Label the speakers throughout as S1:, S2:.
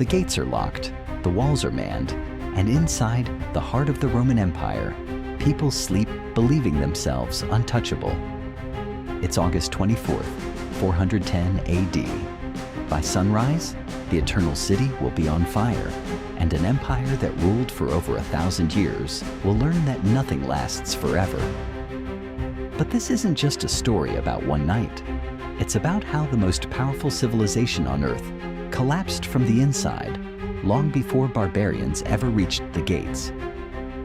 S1: The gates are locked, the walls are manned, and inside the heart of the Roman Empire, people sleep believing themselves untouchable. It's August 24th, 410 AD. By sunrise, the Eternal City will be on fire, and an empire that ruled for over 1,000 years will learn that nothing lasts forever. But this isn't just a story about one night. It's about how the most powerful civilization on Earth collapsed from the inside long before barbarians ever reached the gates.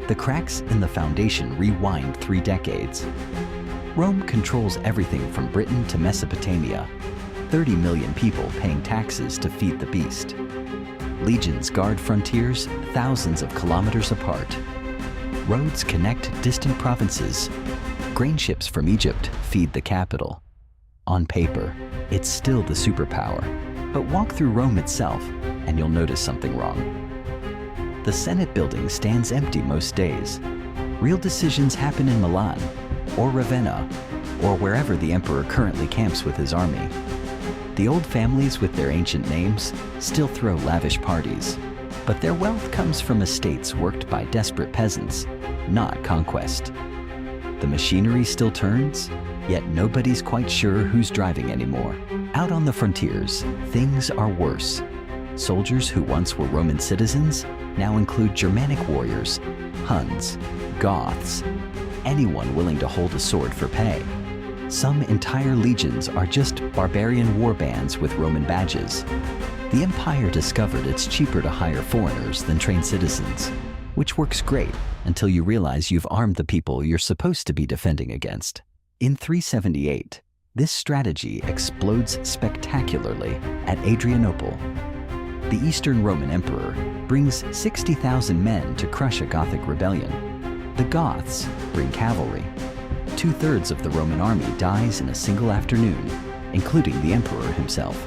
S1: The cracks in the foundation rewind 3 decades. Rome controls everything from Britain to Mesopotamia, 30 million people paying taxes to feed the beast. Legions guard frontiers thousands of kilometers apart. Roads connect distant provinces. Grain ships from Egypt feed the capital. On paper, it's still the superpower, but walk through Rome itself and you'll notice something wrong. The Senate building stands empty most days. Real decisions happen in Milan, or Ravenna, or wherever the emperor currently camps with his army. The old families with their ancient names still throw lavish parties, but their wealth comes from estates worked by desperate peasants, not conquest. The machinery still turns, yet nobody's quite sure who's driving anymore. Out on the frontiers, things are worse. Soldiers who once were Roman citizens now include Germanic warriors, Huns, Goths, anyone willing to hold a sword for pay. Some entire legions are just barbarian war bands with Roman badges. The empire discovered it's cheaper to hire foreigners than train citizens, which works great until you realize you've armed the people you're supposed to be defending against. In 378, this strategy explodes spectacularly at Adrianople. The Eastern Roman Emperor brings 60,000 men to crush a Gothic rebellion. The Goths bring cavalry. 2/3 of the Roman army dies in a single afternoon, including the emperor himself.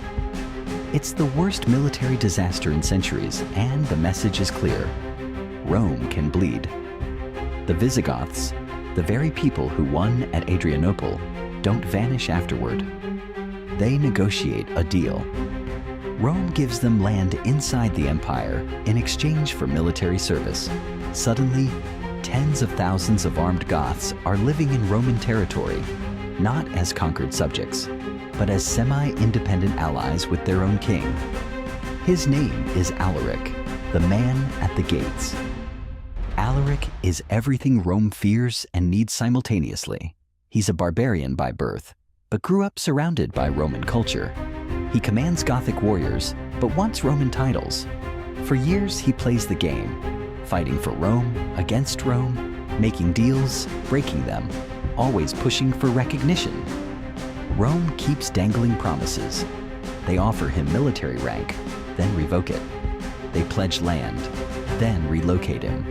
S1: It's the worst military disaster in centuries, and the message is clear. Rome can bleed. The Visigoths, the very people who won at Adrianople, don't vanish afterward. They negotiate a deal. Rome gives them land inside the empire in exchange for military service. Suddenly, tens of thousands of armed Goths are living in Roman territory, not as conquered subjects, but as semi-independent allies with their own king. His name is Alaric, the man at the gates. Alaric is everything Rome fears and needs simultaneously. He's a barbarian by birth, but grew up surrounded by Roman culture. He commands Gothic warriors, but wants Roman titles. For years, he plays the game, fighting for Rome, against Rome, making deals, breaking them, always pushing for recognition. Rome keeps dangling promises. They offer him military rank, then revoke it. They pledge land, then relocate him.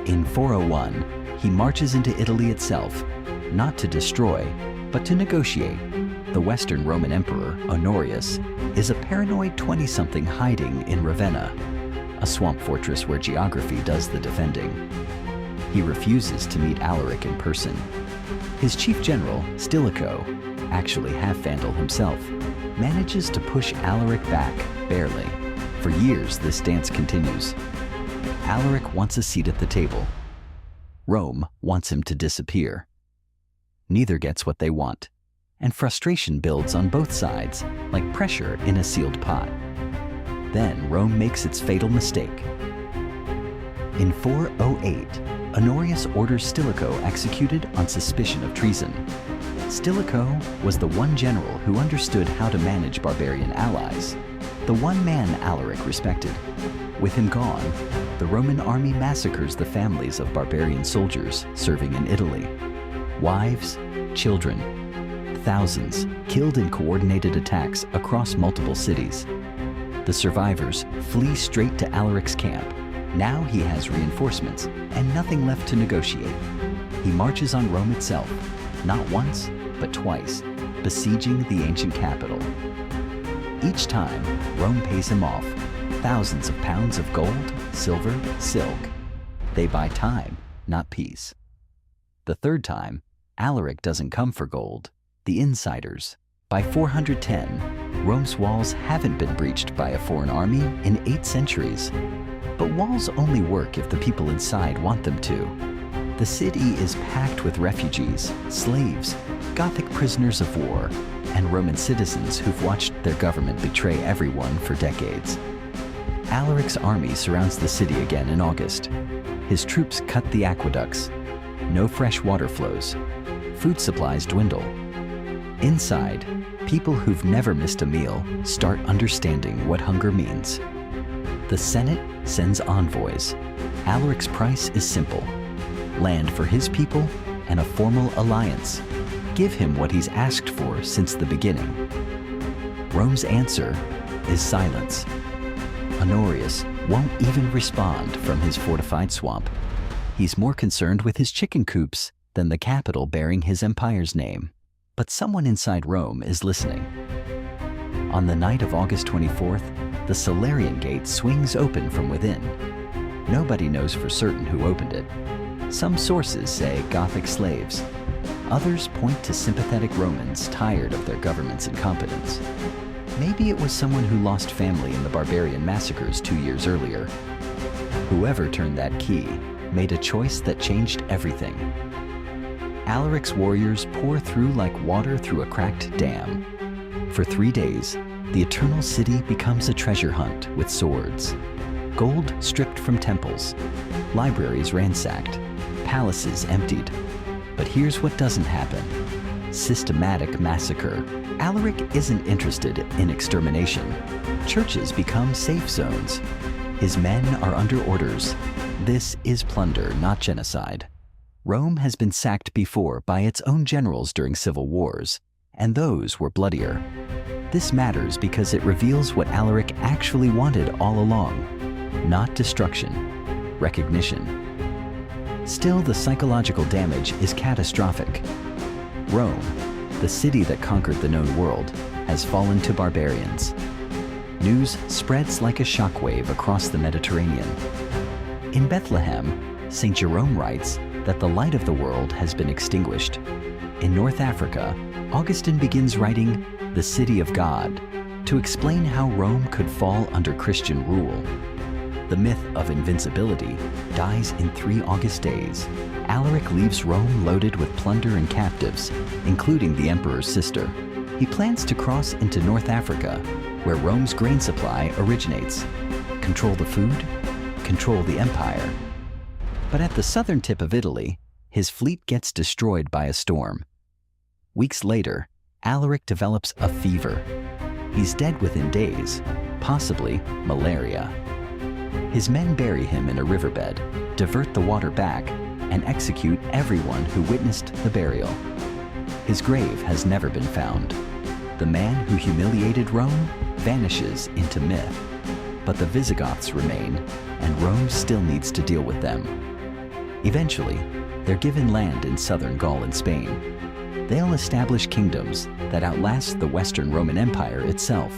S1: In 401, he marches into Italy itself, not to destroy, but to negotiate. The Western Roman Emperor, Honorius, is a paranoid 20-something hiding in Ravenna, a swamp fortress where geography does the defending. He refuses to meet Alaric in person. His chief general, Stilicho, actually half Vandal himself, manages to push Alaric back, barely. For years, this dance continues. Alaric wants a seat at the table. Rome wants him to disappear. Neither gets what they want, and frustration builds on both sides, like pressure in a sealed pot. Then Rome makes its fatal mistake. In 408, Honorius orders Stilicho executed on suspicion of treason. Stilicho was the one general who understood how to manage barbarian allies, the one man Alaric respected. With him gone, the Roman army massacres the families of barbarian soldiers serving in Italy. Wives, children, thousands killed in coordinated attacks across multiple cities. The survivors flee straight to Alaric's camp. Now he has reinforcements and nothing left to negotiate. He marches on Rome itself, not once, but twice, besieging the ancient capital. Each time, Rome pays him off, thousands of pounds of gold, silver, silk. They buy time, not peace. The third time, Alaric doesn't come for gold. The insiders. By 410, Rome's walls haven't been breached by a foreign army in 8 centuries. But walls only work if the people inside want them to. The city is packed with refugees, slaves, Gothic prisoners of war, and Roman citizens who've watched their government betray everyone for decades. Alaric's army surrounds the city again in August. His troops cut the aqueducts. No fresh water flows. Food supplies dwindle. Inside, people who've never missed a meal start understanding what hunger means. The Senate sends envoys. Alaric's price is simple: land for his people and a formal alliance. Give him what he's asked for since the beginning. Rome's answer is silence. Honorius won't even respond from his fortified swamp. He's more concerned with his chicken coops than the capital bearing his empire's name. But someone inside Rome is listening. On the night of August 24th, the Salarian Gate swings open from within. Nobody knows for certain who opened it. Some sources say Gothic slaves. Others point to sympathetic Romans tired of their government's incompetence. Maybe it was someone who lost family in the barbarian massacres 2 years earlier. Whoever turned that key made a choice that changed everything. Alaric's warriors pour through like water through a cracked dam. For 3 days, the Eternal City becomes a treasure hunt with swords. Gold stripped from temples, libraries ransacked, palaces emptied. But here's what doesn't happen: systematic massacre. Alaric isn't interested in extermination. Churches become safe zones. His men are under orders. This is plunder, not genocide. Rome has been sacked before by its own generals during civil wars, and those were bloodier. This matters because it reveals what Alaric actually wanted all along: not destruction, recognition. Still, the psychological damage is catastrophic. Rome, the city that conquered the known world, has fallen to barbarians. News spreads like a shockwave across the Mediterranean. In Bethlehem, St. Jerome writes that the light of the world has been extinguished. In North Africa, Augustine begins writing The City of God to explain how Rome could fall under Christian rule. The myth of invincibility dies in 3 August days. Alaric leaves Rome loaded with plunder and captives, including the emperor's sister. He plans to cross into North Africa, where Rome's grain supply originates. Control the food, control the empire. But at the southern tip of Italy, his fleet gets destroyed by a storm. Weeks later, Alaric develops a fever. He's dead within days, possibly malaria. His men bury him in a riverbed, divert the water back, and execute everyone who witnessed the burial. His grave has never been found. The man who humiliated Rome vanishes into myth. But the Visigoths remain, and Rome still needs to deal with them. Eventually, they're given land in southern Gaul and Spain. They'll establish kingdoms that outlast the Western Roman Empire itself.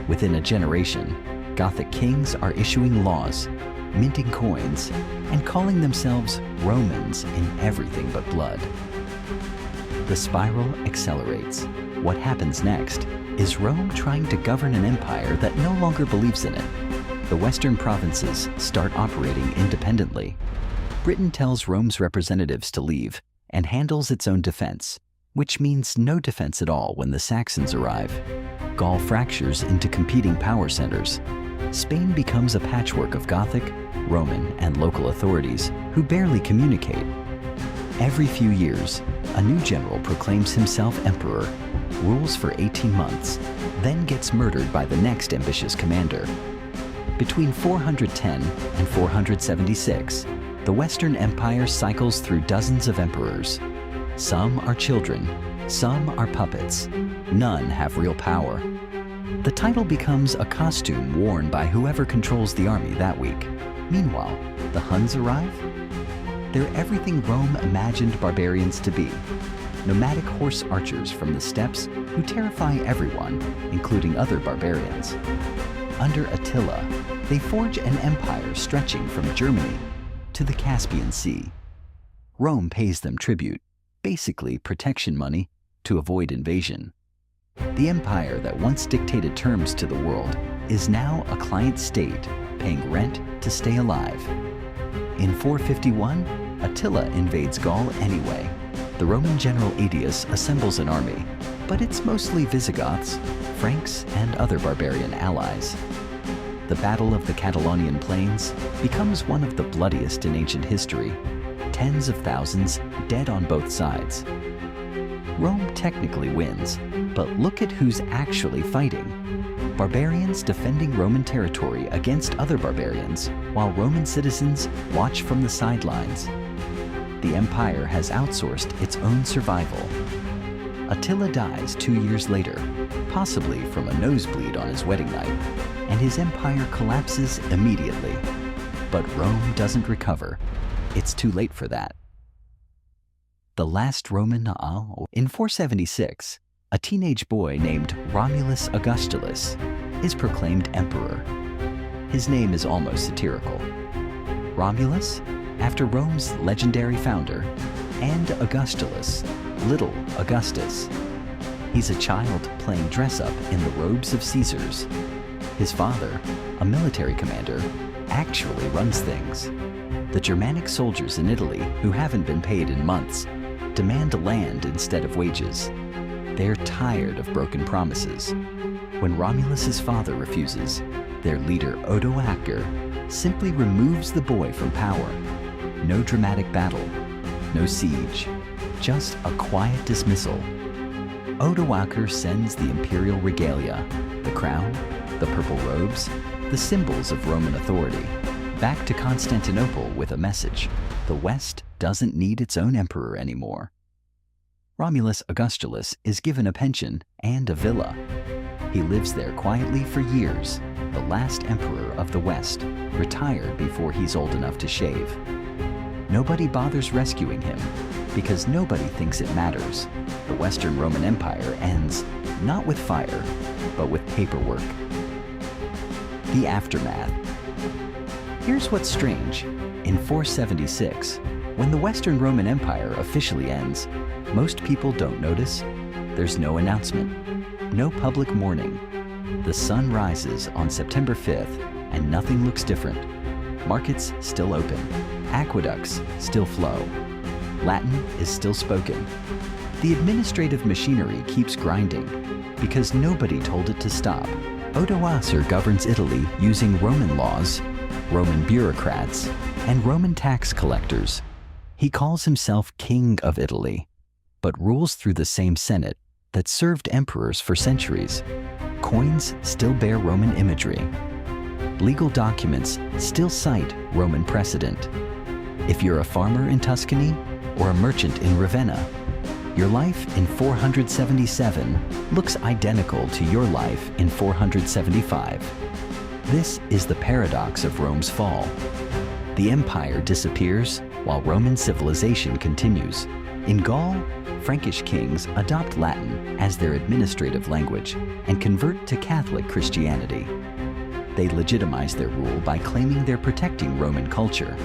S1: Within a generation, Gothic kings are issuing laws, minting coins, and calling themselves Romans in everything but blood. The spiral accelerates. What happens next is Rome trying to govern an empire that no longer believes in it. The Western provinces start operating independently. Britain tells Rome's representatives to leave and handles its own defense, which means no defense at all when the Saxons arrive. Gaul fractures into competing power centers. Spain becomes a patchwork of Gothic, Roman, and local authorities who barely communicate. Every few years, a new general proclaims himself emperor, rules for 18 months, then gets murdered by the next ambitious commander. Between 410 and 476, the Western Empire cycles through dozens of emperors. Some are children, some are puppets. None have real power. The title becomes a costume worn by whoever controls the army that week. Meanwhile, the Huns arrive. They're everything Rome imagined barbarians to be. Nomadic horse archers from the steppes who terrify everyone, including other barbarians. Under Attila, they forge an empire stretching from Germany to the Caspian Sea. Rome pays them tribute, basically protection money, to avoid invasion. The empire that once dictated terms to the world is now a client state paying rent to stay alive. In 451, Attila invades Gaul anyway. The Roman general Aetius assembles an army, but it's mostly Visigoths, Franks, and other barbarian allies. The Battle of the Catalonian Plains becomes one of the bloodiest in ancient history. Tens of thousands dead on both sides. Rome technically wins, but look at who's actually fighting. Barbarians defending Roman territory against other barbarians, while Roman citizens watch from the sidelines. The empire has outsourced its own survival. Attila dies 2 years later, possibly from a nosebleed on his wedding night, and his empire collapses immediately. But Rome doesn't recover. It's too late for that. The last Roman in 476, a teenage boy named Romulus Augustulus is proclaimed emperor. His name is almost satirical. Romulus, after Rome's legendary founder, and Augustulus, little Augustus. He's a child playing dress-up in the robes of Caesars. His father, a military commander, actually runs things. The Germanic soldiers in Italy, who haven't been paid in months, demand land instead of wages. They're tired of broken promises. When Romulus's father refuses, their leader Odoacer simply removes the boy from power. No dramatic battle, no siege, just a quiet dismissal. Odoacer sends the imperial regalia, the crown, the purple robes, the symbols of Roman authority, back to Constantinople with a message: the West doesn't need its own emperor anymore. Romulus Augustulus is given a pension and a villa. He lives there quietly for years, the last emperor of the West, retired before he's old enough to shave. Nobody bothers rescuing him because nobody thinks it matters. The Western Roman Empire ends not with fire, but with paperwork. The aftermath. Here's what's strange. In 476, when the Western Roman Empire officially ends, most people don't notice. There's no announcement, no public mourning. The sun rises on September 5th and nothing looks different. Markets still open, aqueducts still flow, Latin is still spoken. The administrative machinery keeps grinding because nobody told it to stop. Odoacer governs Italy using Roman laws, Roman bureaucrats, and Roman tax collectors. He calls himself King of Italy, but rules through the same Senate that served emperors for centuries. Coins still bear Roman imagery. Legal documents still cite Roman precedent. If you're a farmer in Tuscany or a merchant in Ravenna, your life in 477 looks identical to your life in 475. This is the paradox of Rome's fall. The empire disappears while Roman civilization continues. In Gaul, Frankish kings adopt Latin as their administrative language and convert to Catholic Christianity. They legitimize their rule by claiming they're protecting Roman culture.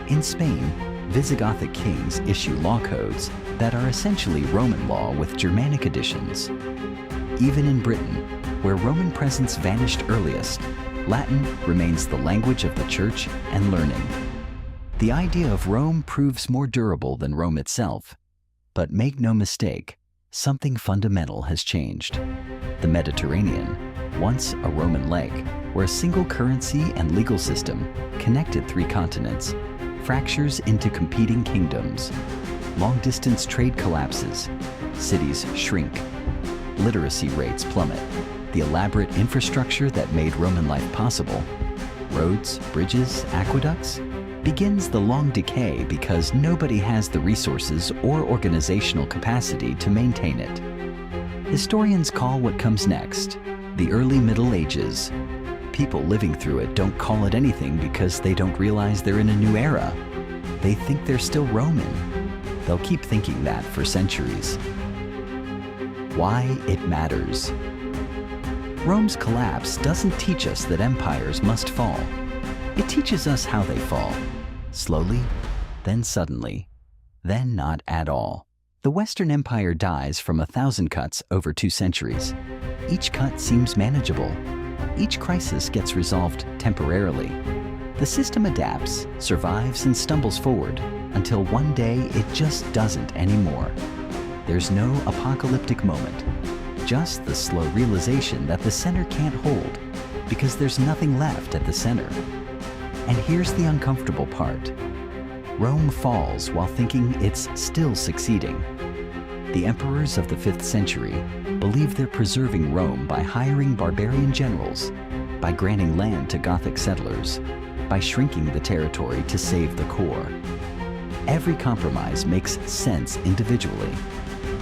S1: In Spain, Visigothic kings issue law codes that are essentially Roman law with Germanic additions. Even in Britain, where Roman presence vanished earliest, Latin remains the language of the church and learning. The idea of Rome proves more durable than Rome itself. But make no mistake, something fundamental has changed. The Mediterranean, once a Roman lake, where a single currency and legal system connected 3 continents, fractures into competing kingdoms. Long-distance trade collapses, cities shrink, literacy rates plummet. The elaborate infrastructure that made Roman life possible, roads, bridges, aqueducts, begins the long decay because nobody has the resources or organizational capacity to maintain it. Historians call what comes next the early Middle Ages. People living through it don't call it anything because they don't realize they're in a new era. They think they're still Roman. They'll keep thinking that for centuries. Why it matters. Rome's collapse doesn't teach us that empires must fall. It teaches us how they fall. Slowly, then suddenly, then not at all. The Western Empire dies from 1,000 cuts over 2 centuries. Each cut seems manageable. Each crisis gets resolved temporarily. The system adapts, survives, and stumbles forward until one day it just doesn't anymore. There's no apocalyptic moment, just the slow realization that the center can't hold because there's nothing left at the center. And here's the uncomfortable part. Rome falls while thinking it's still succeeding. The emperors of the 5th century believe they're preserving Rome by hiring barbarian generals, by granting land to Gothic settlers, by shrinking the territory to save the core. Every compromise makes sense individually.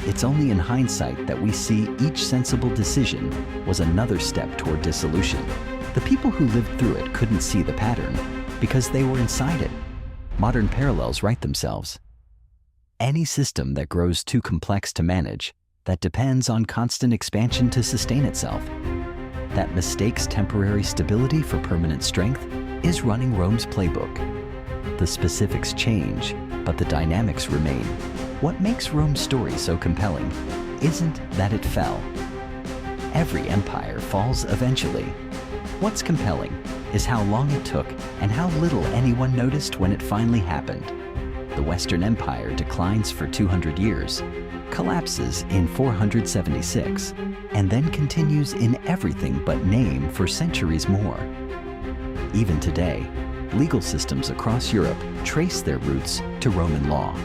S1: It's only in hindsight that we see each sensible decision was another step toward dissolution. The people who lived through it couldn't see the pattern because they were inside it. Modern parallels write themselves. Any system that grows too complex to manage, that depends on constant expansion to sustain itself, that mistakes temporary stability for permanent strength, is running Rome's playbook. The specifics change, but the dynamics remain. What makes Rome's story so compelling isn't that it fell. Every empire falls eventually. What's compelling is how long it took and how little anyone noticed when it finally happened. The Western Empire declines for 200 years, collapses in 476, and then continues in everything but name for centuries more. Even today, legal systems across Europe trace their roots to Roman law.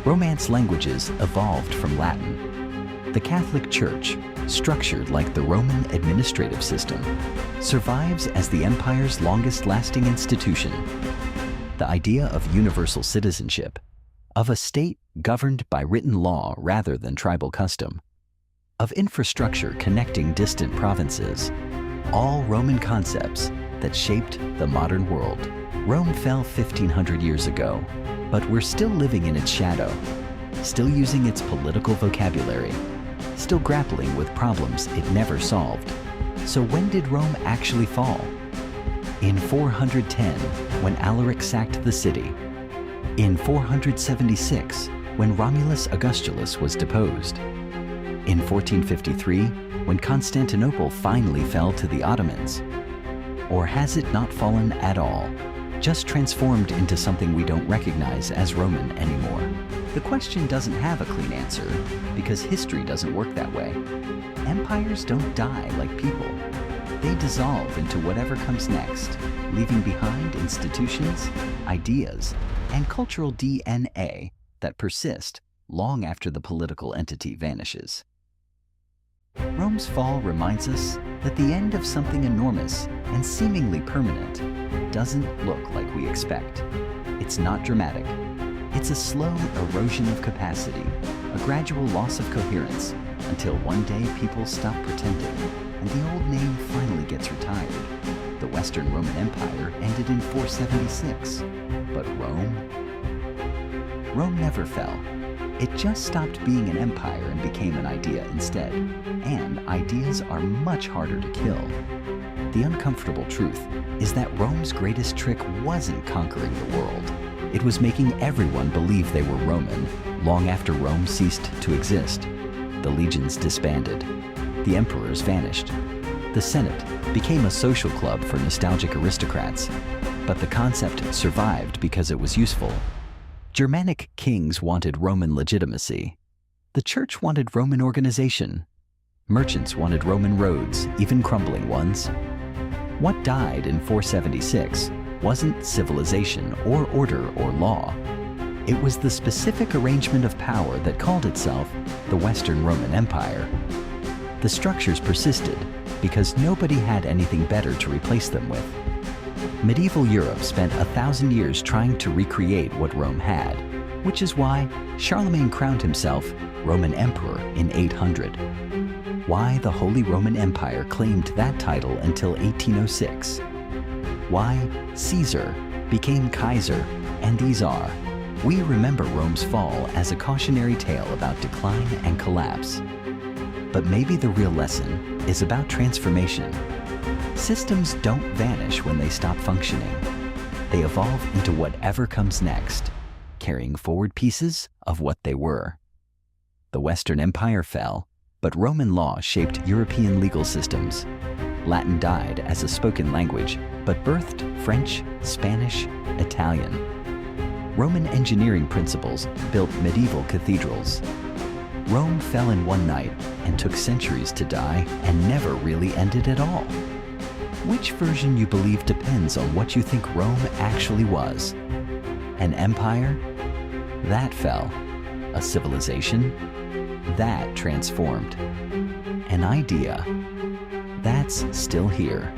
S1: Romance languages evolved from Latin. The Catholic Church, structured like the Roman administrative system, survives as the empire's longest-lasting institution. The idea of universal citizenship, of a state governed by written law rather than tribal custom, of infrastructure connecting distant provinces, all Roman concepts that shaped the modern world. Rome fell 1,500 years ago, but we're still living in its shadow, still using its political vocabulary, still grappling with problems it never solved. So when did Rome actually fall? In 410, when Alaric sacked the city. In 476, when Romulus Augustulus was deposed. In 1453, when Constantinople finally fell to the Ottomans. Or has it not fallen at all, just transformed into something we don't recognize as Roman anymore? The question doesn't have a clean answer, because history doesn't work that way. Empires don't die like people. They dissolve into whatever comes next, leaving behind institutions, ideas, and cultural DNA that persist long after the political entity vanishes. Rome's fall reminds us that the end of something enormous and seemingly permanent doesn't look like we expect. It's not dramatic. It's a slow erosion of capacity, a gradual loss of coherence, until one day people stop pretending and the old name finally gets retired. The Western Roman Empire ended in 476, but Rome? Rome never fell. It just stopped being an empire and became an idea instead. And ideas are much harder to kill. The uncomfortable truth is that Rome's greatest trick wasn't conquering the world. It was making everyone believe they were Roman long after Rome ceased to exist. The legions disbanded. The emperors vanished. The Senate became a social club for nostalgic aristocrats. But the concept survived because it was useful. Germanic kings wanted Roman legitimacy. The church wanted Roman organization. Merchants wanted Roman roads, even crumbling ones. What died in 476 wasn't civilization or order or law. It was the specific arrangement of power that called itself the Western Roman Empire. The structures persisted because nobody had anything better to replace them with. Medieval Europe spent 1,000 years trying to recreate what Rome had, which is why Charlemagne crowned himself Roman Emperor in 800. Why the Holy Roman Empire claimed that title until 1806. Why Caesar became Kaiser, and these are. We remember Rome's fall as a cautionary tale about decline and collapse. But maybe the real lesson is about transformation. Systems don't vanish when they stop functioning. They evolve into whatever comes next, carrying forward pieces of what they were. The Western Empire fell, but Roman law shaped European legal systems. Latin died as a spoken language, but birthed French, Spanish, Italian. Roman engineering principles built medieval cathedrals. Rome fell in one night and took centuries to die and never really ended at all. Which version you believe depends on what you think Rome actually was. An empire? That fell. A civilization? That transformed. An idea? That's still here.